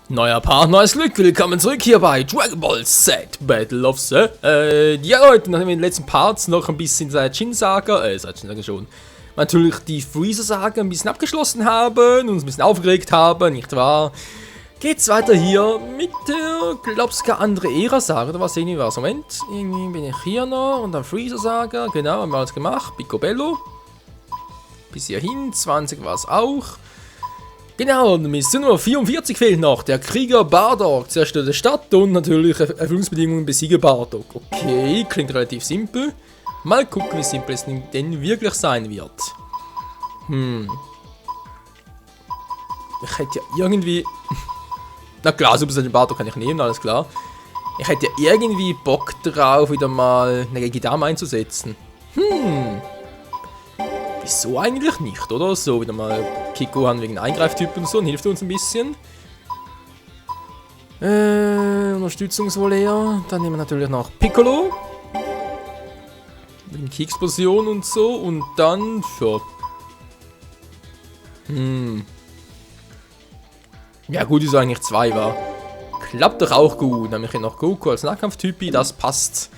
Neuer Part, neues Glück, willkommen zurück hier bei Dragon Ball Z Battle of the... ja Leute, nachdem wir in den letzten Parts noch ein bisschen Saiyajin-Saga, schon, natürlich die Freezer-Saga ein bisschen abgeschlossen haben, uns ein bisschen aufgeregt haben, nicht wahr? Geht's weiter hier mit der, glaub's gar andere Ära-Saga, oder was sehen wir was? Moment, irgendwie bin ich hier noch und dann Freezer-Saga, genau, haben wir alles gemacht, Picobello. Bis hierhin, 20 war es auch. Genau, und Mission Nummer 44 fehlt noch. Der Krieger Bardock zerstört die Stadt und natürlich Erfüllungsbedingungen besiege Bardock. Okay, klingt relativ simpel. Mal gucken, wie simpel es denn wirklich sein wird. Ich hätte ja irgendwie... Na klar, Super Saiyan Bardock kann ich nehmen, alles klar. Ich hätte ja irgendwie Bock drauf, wieder mal eine Gegidama einzusetzen. Wieso eigentlich nicht, oder? So, wieder mal Kiko haben wegen Eingreiftypen und so, und hilft uns ein bisschen. Unterstützungsvolley. Dann nehmen wir natürlich noch Piccolo. Wegen Ki-Explosion und so. Und dann für... Ja gut, ist eigentlich 2 war. Klappt doch auch gut. Dann habe ich hier noch Goku als Nahkampftypi, das passt.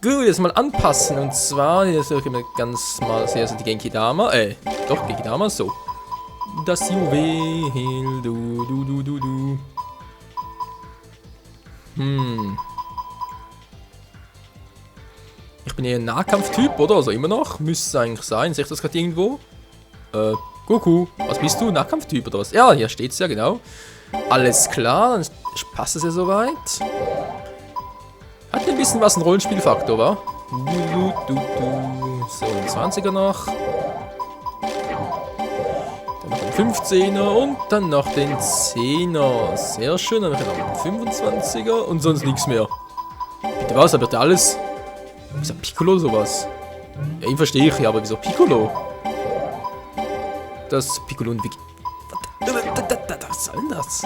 Gut, jetzt mal anpassen, und zwar, jetzt ich mir ganz mal sehr die Genkidama, doch, Genkidama, so. Das Juwel, du. Ich bin eher ein Nahkampftyp, oder? Also immer noch, müsste es eigentlich sein, sehe ich das gerade irgendwo? Goku, was bist du, Nahkampftyp oder was? Ja, hier steht's ja, genau. Alles klar, dann passt es ja soweit. Hat ein bisschen was ein Rollenspielfaktor, wa? So, ein 20er noch. Dann noch ein 15er und dann noch den 10er. Sehr schön, dann noch einen 25er und sonst nichts mehr. Bitte was, aber bitte alles. Wieso Piccolo sowas? Ja, ihn verstehe ich ja, aber wieso Piccolo? Das Piccolo und Vicky. Was soll denn das?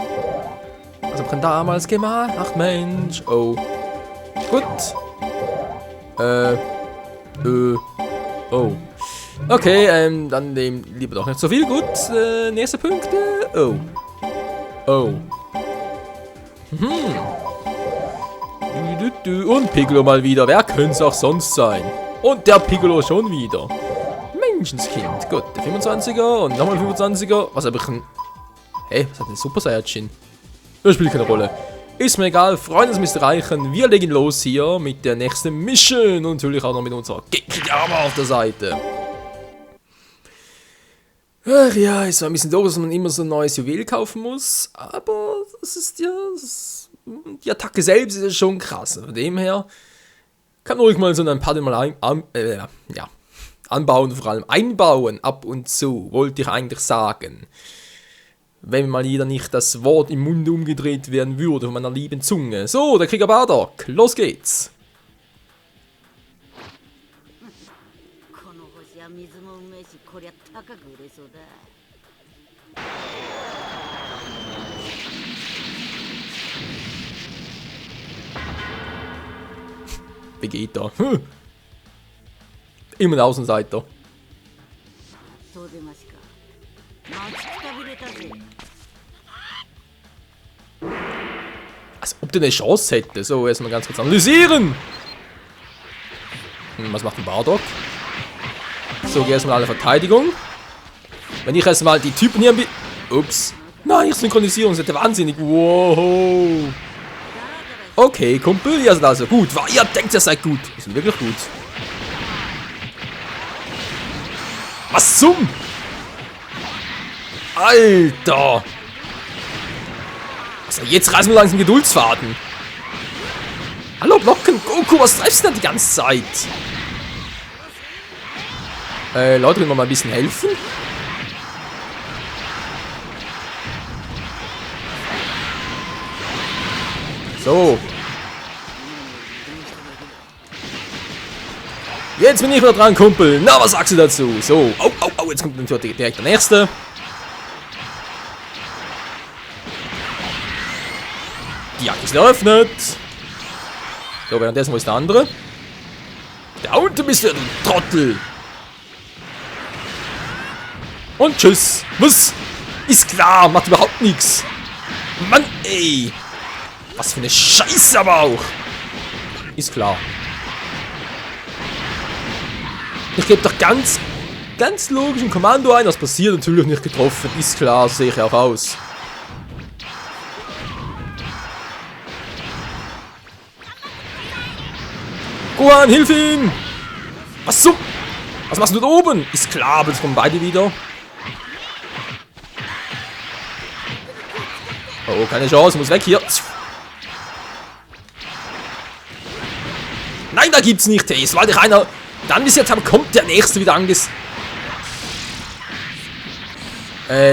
Was hab ich denn damals gemacht? Ach Mensch, oh. Gut. Oh. Okay, dann lieber doch nicht so viel. Gut, nächste Punkte. Oh. Und Piccolo mal wieder. Wer könnte es auch sonst sein? Und der Piccolo schon wieder. Menschenskind. Gut, der 25er und nochmal 25er. Was habe ich denn? Hey, was hat denn Super Saiyajin? Das spielt keine Rolle. Ist mir egal, Freunde, es müsste reichen. Wir legen los hier mit der nächsten Mission und natürlich auch noch mit unserer Genkidama auf der Seite. Ach ja, ist zwar ein bisschen doof, dass man immer so ein neues Juwel kaufen muss, aber das ist ja... die Attacke selbst ist ja schon krass. Von dem her kann man ruhig mal so ein paar Mal anbauen, vor allem einbauen, ab und zu, wollte ich eigentlich sagen. Wenn mal jeder nicht das Wort im Munde umgedreht werden würde von meiner lieben Zunge. So, der Krieger Bardock. Los geht's. Vegeta. Immer ein Außenseiter. Als ob der eine Chance hätte. So, erstmal ganz kurz analysieren. Was macht ein Bardock? So, geh erstmal alle Verteidigung. Wenn ich erstmal die Typen hier... Ups. Nein, ich synchronisiere uns. Das ist wahnsinnig. Wow. Okay, Kumpel. Ihr seid also gut. Ihr denkt, ihr seid gut. Ihr seid wirklich gut. Was zum... Alter! Also jetzt reißen wir langsam Geduldsfaden. Hallo Blocken, Goku, was treibst du denn die ganze Zeit? Leute, können wir mal ein bisschen helfen? So. Jetzt bin ich wieder dran, Kumpel. Na, was sagst du dazu? So. Au, jetzt kommt natürlich direkt der nächste. Die Jagd ist eröffnet. So, währenddessen, wo ist der andere? Da unten bist du, du Trottel. Und tschüss. Was? Ist klar, macht überhaupt nichts. Mann. ey. Was für eine Scheiße aber auch. Ist klar. Ich gebe doch ganz logisch ein Kommando ein. Was passiert? Natürlich nicht getroffen. Ist klar, so sehe ich auch aus. Gohan, hilf ihm! Was so? Was machst du da oben? Ist klar, aber jetzt kommen beide wieder. Oh, keine Chance, muss weg hier. Nein, da gibt's nicht. Hey, es war doch einer. Dann bis jetzt kommt der nächste wieder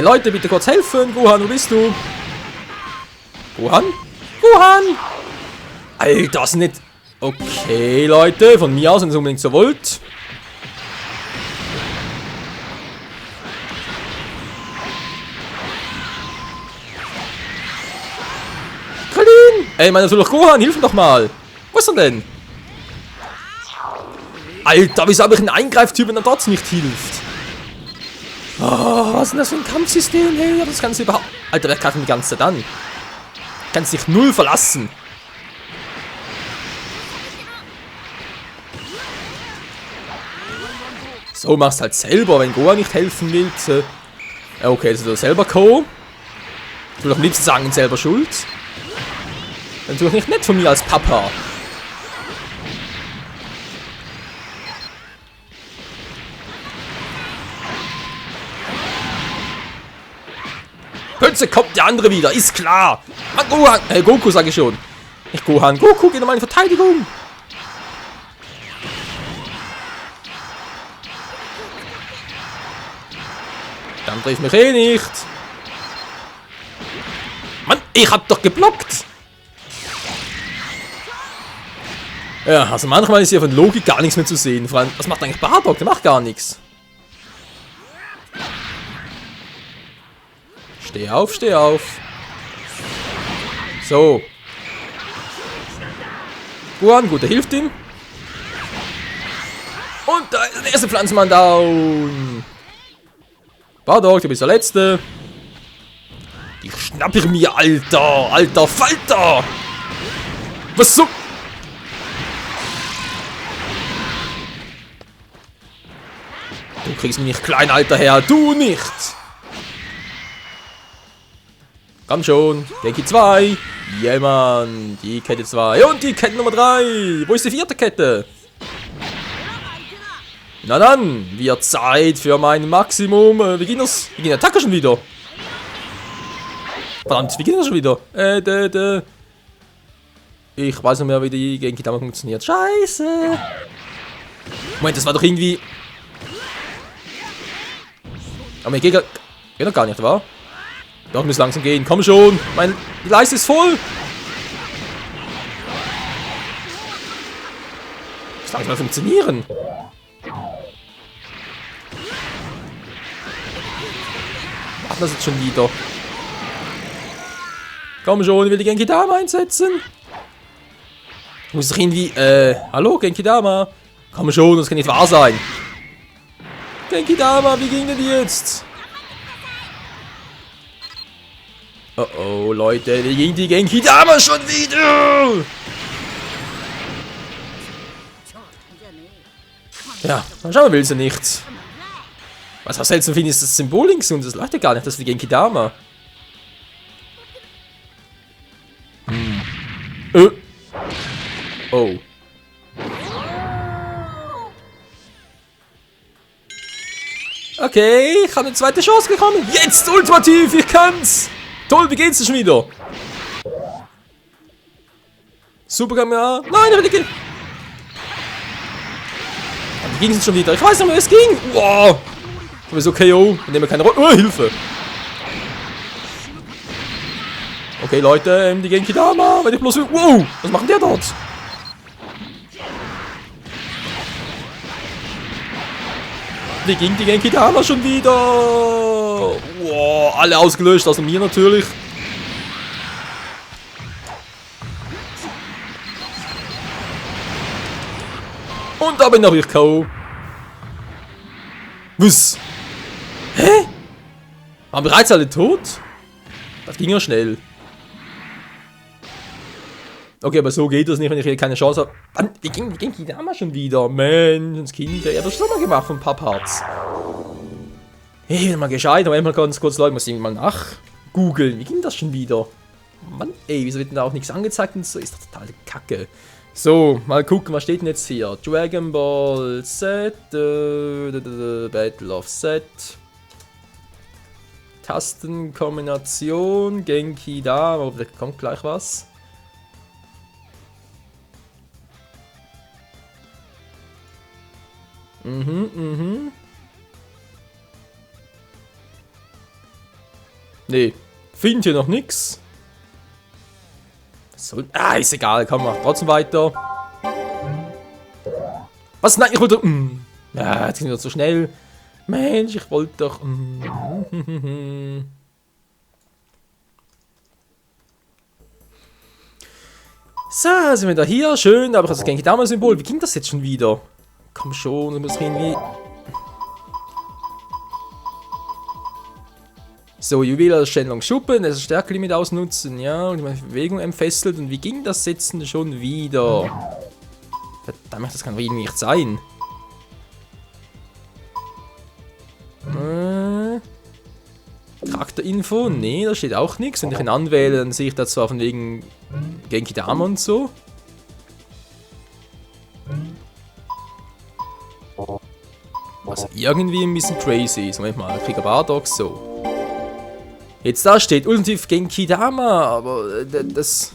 Leute, bitte kurz helfen. Gohan, wo bist du? Gohan? Gohan! Alter, das ist nicht. Okay, Leute, von mir aus, wenn ihr es unbedingt so wollt. Krillin! Ey, meine doch Gohan, hilf mir doch mal. Wo ist er denn? Alter, wieso habe ich einen Eingreiftyp, wenn er trotzdem nicht hilft? Oh, was ist denn das für ein Kampfsystem? Hey, das kannst du überhaupt. Alter, wer greift mich die ganze Zeit an? Kannst dich null verlassen. So, machst halt selber, wenn Gohan nicht helfen will. Okay, das ist selber Co. Ich will doch am liebsten sagen, selber schuld. Dann tue ich nicht nett von mir als Papa. Plötzlich kommt der andere wieder, ist klar. Mann, Gohan, Goku sage ich schon. Nicht Gohan, Goku, geh nochmal in Verteidigung. Dann trifft mich eh nicht. Mann, ich hab doch geblockt. Ja, also manchmal ist hier von Logik gar nichts mehr zu sehen. Vor allem, was macht eigentlich Bardock? Der macht gar nichts. Steh auf, steh auf. So. Gohan, gut, der hilft ihm. Und da ist der erste Pflanzenmann down. Bardock, du bist der Letzte. Die schnapp ich mir, Alter. Alter Falter. Was so? Du kriegst mich nicht klein, alter Herr. Du nicht. Komm schon. Genki 2. Ja, Mann. Die Kette 2. Und die Kette Nummer 3. Wo ist die 4. Kette? Na dann. Wird Zeit für mein Maximum. Wie ging das? Wie ging die Attacke schon wieder? Verdammt, wie ging das schon wieder? Ich weiß nicht mehr, wie die Genki Dama funktioniert. Scheiße. Moment, das war doch irgendwie... Aber mir geht doch gar nicht, wa? Doch, muss langsam gehen. Komm schon. Die Leiste ist voll. Das kann nicht mal funktionieren. Machen das jetzt schon wieder. Komm schon, ich will die Genki Dama einsetzen. Ich muss doch irgendwie, hallo Genki Dama. Komm schon, das kann nicht wahr sein. Genki Dama, wie ging denn die jetzt? Oh oh, Leute, wie ging die Genki Dama schon wieder? Ja, anscheinend will sie nichts. Was auch seltsam finde, ist das Symbol links und das leuchtet gar nicht, das ist die Genki Dama. Oh. Okay, ich habe eine zweite Chance bekommen. Jetzt ultimativ, ich kann's. Toll, wie geht's dir schon wieder? Super Kamera. Nein, aber die ging. Wie ging es schon wieder? Ich weiß nicht mehr, wie es ging. Wow. Aber ist okay, oh. Wir nehmen keine Rolle. Oh, Hilfe. Okay, Leute, die Genki Dama. Wenn ich bloß. Wow, was macht der dort? Wie ging die Genki Dama schon wieder? Wow, alle ausgelöscht, außer mir natürlich. Und da bin auch ich K.O. Was? Hä? Waren bereits alle tot? Das ging ja schnell. Okay, aber so geht das nicht, wenn ich hier keine Chance habe. Mann, wie ging die Dame schon wieder? Mensch, das Kind, ich hab das schon mal gemacht von ein paar Parts. Hey, mal gescheit, aber mal ganz kurz, Leute, muss ich mal nachgoogeln. Wie ging das schon wieder? Mann, ey, wieso wird denn da auch nichts angezeigt und so? Ist doch total Kacke. So, mal gucken, was steht denn jetzt hier? Dragon Ball Z, Battle of Z, Tastenkombination, Genki da, aber vielleicht kommt gleich was. Nee, find hier noch nix. So, ist egal, komm, mach trotzdem weiter. Was? Nein, ich wollte. Ja, jetzt ging das so schnell. Mensch, ich wollte doch. So, sind wir da hier. Schön, aber das Genki Dama Symbol. Wie ging das jetzt schon wieder? Komm schon, ich muss irgendwie. So, Juwelier Stellung Schuppen, das Stärkelimit ausnutzen, ja, und die Bewegung entfesselt. Und wie ging das jetzt denn schon wieder? Verdammt, das kann doch irgendwie nicht sein. Charakterinfo? Nee, da steht auch nichts. Wenn ich ihn anwähle, dann sehe ich da zwar von wegen Genki Dama und so. Also irgendwie ein bisschen crazy. Moment mal, Krieger Bardock, so. Jetzt da steht ultimativ Genki Dama, aber das...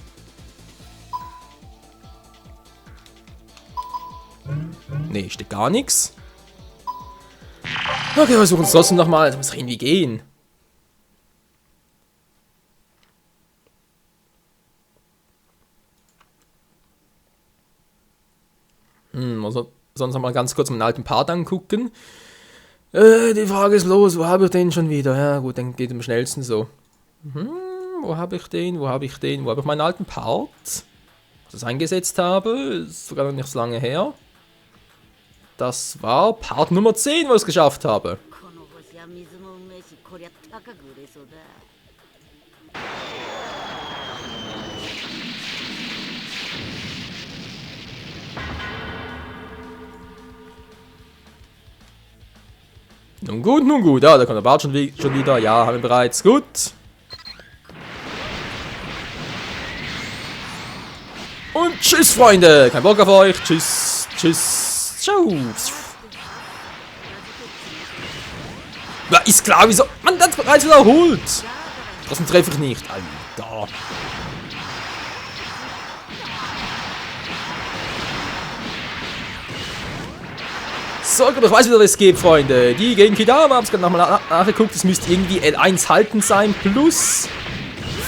Nee, steht gar nichts. Okay, wir versuchen es trotzdem nochmal. Das muss irgendwie gehen. Also sonst noch mal ganz kurz meinen alten Part angucken. Die Frage ist los, wo habe ich den schon wieder? Ja gut, dann geht es am schnellsten so. Wo habe ich den? Wo habe ich den? Wo habe ich meinen alten Part? Das eingesetzt habe, ist sogar noch nicht so lange her. Das war Part Nummer 10, wo ich es geschafft habe. Nun gut, ja, da kommt der Bart schon wieder, ja, haben wir bereits, gut. Und tschüss, Freunde, kein Bock auf euch, tschüss, ciao. Ja, ist klar, wieso, man, das bereits wiederholt. Das treffe ich nicht, Alter. So, ich weiß wieder, was es geht, Freunde. Die Genki Dama, hab's gerade nochmal nachgeguckt. Es müsste irgendwie L1 halten sein, plus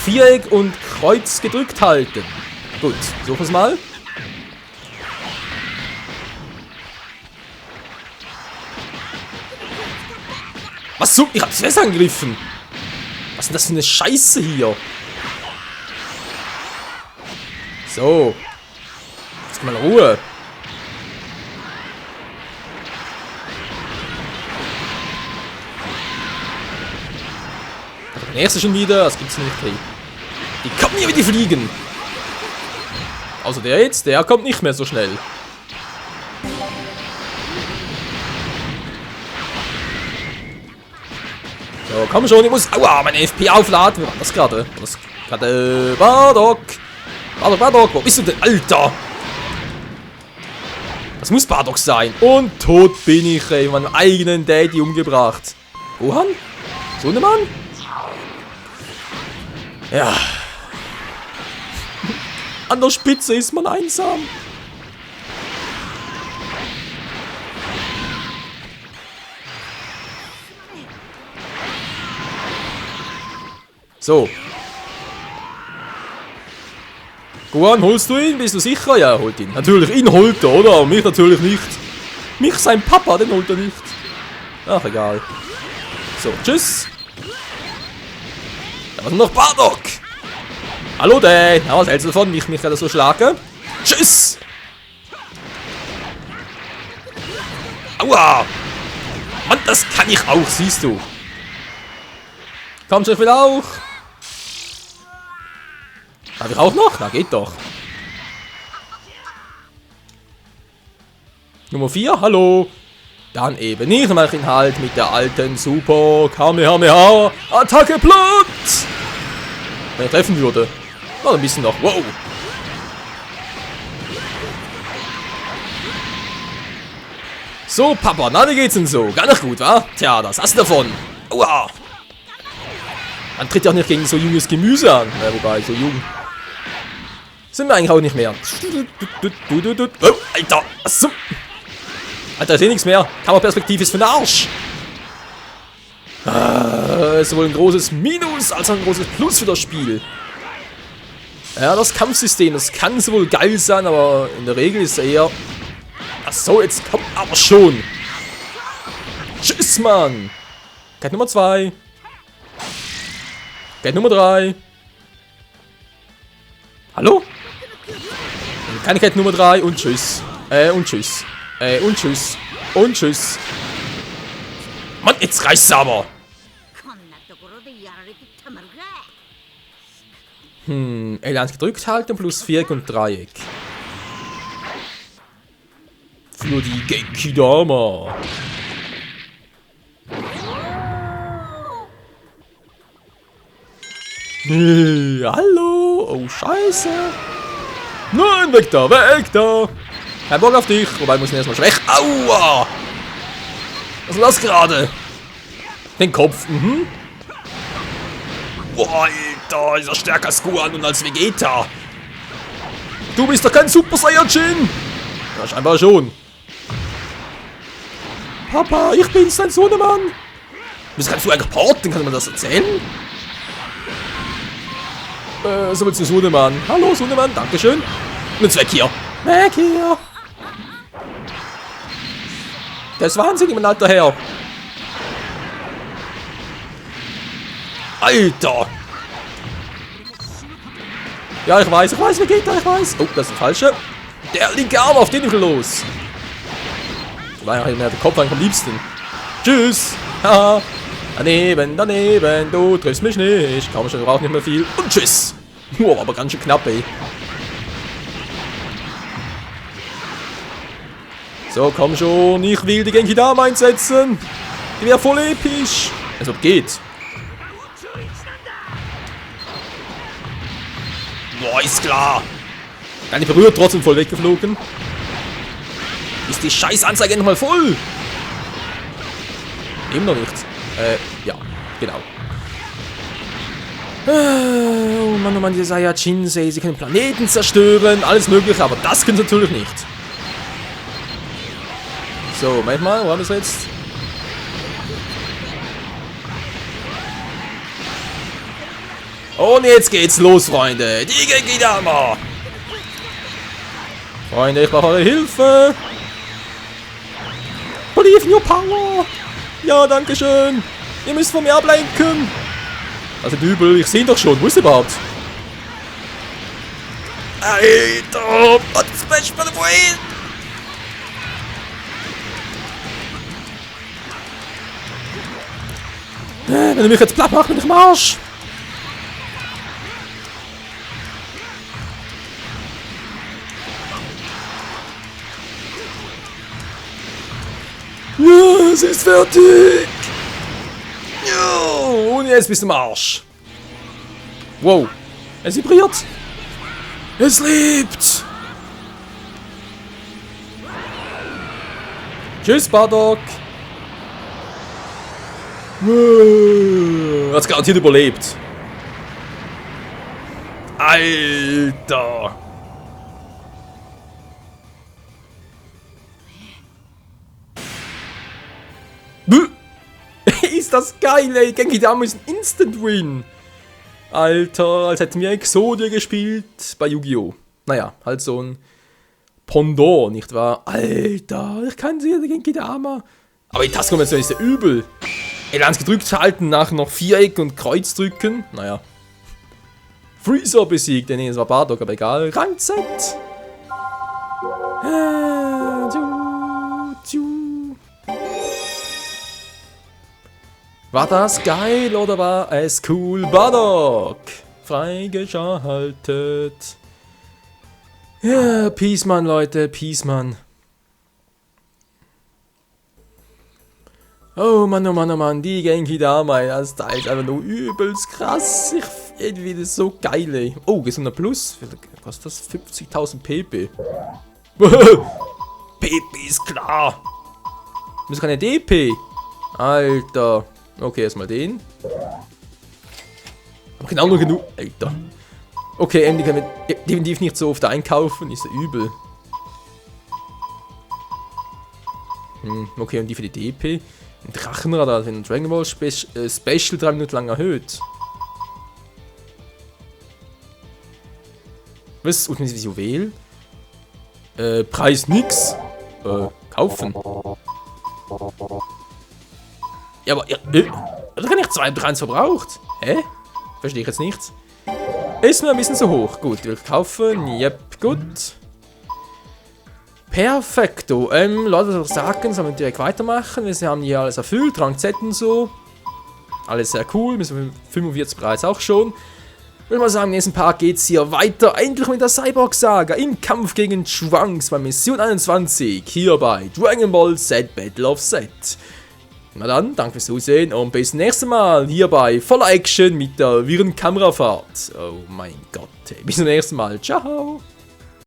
Viereck und Kreuz gedrückt halten. Gut, suchen wir es mal. Was so? Ich hab's fest angegriffen. Was ist denn das für eine Scheiße hier? So. Jetzt mal Ruhe. Der nächste schon wieder, das gibt's nicht. Hey. Die kommen hier, wie die fliegen. Außer der jetzt, der kommt nicht mehr so schnell. So, komm schon, ich muss. Aua, meine FP aufladen. Wie war das gerade? War das gerade. Bardock! Bardock, wo bist du denn? Alter! Das muss Bardock sein. Und tot bin ich, ey. Meinen eigenen Daddy umgebracht. Gohan? Sohnemann? Ja. An der Spitze ist man einsam. So. Gohan, holst du ihn? Bist du sicher? Ja, er holt ihn. Natürlich, ihn holt er, oder? Mich natürlich nicht. Mich, sein Papa, den holt er nicht. Ach, egal. So, tschüss. Da war noch Bardock. Hallo, Dad. Ja, was hältst du davon, wie ich mich gerade so schlage? Tschüss. Aua. Mann, das kann ich auch, siehst du. Komm schon, ich will auch. Darf ich auch noch? Na, geht doch. Nummer 4, hallo. Dann eben nicht, dann mache ich ihn halt mit der alten Super Kamehameha Attacke platt. Wenn er treffen würde. Noch ein bisschen noch, wow. So, Papa, na, wie geht's denn so? Gar nicht gut, wa? Tja, das hast du davon. Aua. Man tritt ja auch nicht gegen so junges Gemüse an. Ja, wobei, so jung sind wir eigentlich auch nicht mehr. Oh, Alter, achso. Alter, ist eh nichts mehr. Kammerperspektive ist für den Arsch. Ist wohl ein großes Minus als ein großes Plus für das Spiel. Ja, das Kampfsystem, das kann so wohl geil sein, aber in der Regel ist er eher... Achso, jetzt kommt aber schon. Tschüss, Mann. Kite Nummer 2. Kite Nummer 3. Hallo? Keine Kite Nummer 3 und tschüss. Und tschüss. Und tschüss. Und tschüss. Mann, jetzt reicht's aber. L1 gedrückt halten, plus Viereck und Dreieck. Für die Genki Dama. Hallo. Oh, scheiße. Nein, weg da, weg da. Kein Bock auf dich. Wobei, ich muss ihn erstmal schwächen. Aua. Was ist das gerade? Den Kopf, Boah, Alter, ist er stärker als Gohan und als Vegeta. Du bist doch kein Super Saiyajin. Ja, scheinbar schon. Papa, ich bin's, dein Sohnemann. Wieso kannst du eigentlich porten? Kann man das erzählen? So willst du Sohnemann. Hallo, Sohnemann, dankeschön. Und jetzt weg hier. Weg hier. Der ist wahnsinnig, mein alter Herr. Alter! Ja, ich weiß, wie geht das, ich weiß. Oh, das ist der falsche. Der linke Arm, auf den ich los. Das war eigentlich mehr der Kopf eigentlich am liebsten. Tschüss! Haha! Daneben, daneben, du triffst mich nicht. Komm schon, ich brauche nicht mehr viel. Und tschüss! Wow, aber ganz schön knapp, ey. So, komm schon, ich will die Genki Dama einsetzen. Die wäre voll episch. Also geht. Boah, ist klar. Gar nicht berührt, trotzdem voll weggeflogen. Ist die Scheißanzeige nochmal voll? Eben noch nicht. Ja, genau. Oh Mann, diese Saiyajins, ey, sie können Planeten zerstören, alles mögliche, aber das können sie natürlich nicht. So, Moment mal, wo haben wir es jetzt? Und jetzt geht's los, Freunde. Die Genki Dama. Freunde, ich brauche eure Hilfe. Believe in your power. Ja, danke schön. Ihr müsst von mir ablenken. Also übel, ich sehe ihn doch schon. Wo ist er überhaupt? Alter, what's smash by the way? Wenn du mich jetzt platt machst, bin ich am Arsch. Ja, es ist fertig! Ja, und jetzt bist du am Arsch. Wow, es vibriert. Es lebt. Tschüss, Bardock. Hat's garantiert überlebt. Alter. Ist das geil, ey. Genki Dama ist ein Instant-Win. Alter, als hätten wir Exodia gespielt bei Yu-Gi-Oh! Naja, halt so ein Pendant, nicht wahr? Alter, ich kann sie, Genki Dama. Aber die Tastenkombination ist ja übel. L1 gedrückt halten, nachher noch Viereck und Kreuz drücken. Naja. Freezer besiegt. Nee, das war Bardock, aber egal. Rang Z. War das geil oder war es cool? Bardock! Freigeschaltet. Ja, Peace, Mann, Leute. Peace, Mann. Oh Mann, oh Mann, die Genki Dama, das Teil ist einfach nur übelst krass. Ich finde das so geil, ey. Oh, gesunder Plus. Was ist das? 50.000 PP. PP ist klar. Das ist keine DP. Alter. Okay, erstmal den. Genau nur genug. Alter. Okay, endlich können wir definitiv nicht so oft einkaufen. Ist ja übel. Okay, und die für die DP. Ein Drachenradar, wenn ein Dragon Ball Special 3 Minuten lang erhöht. Was? Ultimate Juwel? Preis nix. Kaufen. Ja, aber. Ja, da kann ich 2 3 verbraucht. Hä? Verstehe ich jetzt nicht. Ist mir ein bisschen zu hoch. Gut, wir kaufen. Yep, gut. Perfekto. Leute, was sagen, sollen wir direkt weitermachen. Wir haben hier alles erfüllt. Rang Z und so. Alles sehr cool. Wir sind 45 bereits auch schon. Ich würde mal sagen, im nächsten Part geht es hier weiter. Endlich mit der Cyborg-Saga im Kampf gegen Trunks bei Mission 21. Hier bei Dragon Ball Z Battle of Z. Na dann, danke fürs Zusehen und bis zum nächsten Mal hier bei voller Action mit der wirren Kamerafahrt. Oh mein Gott. Bis zum nächsten Mal. Ciao.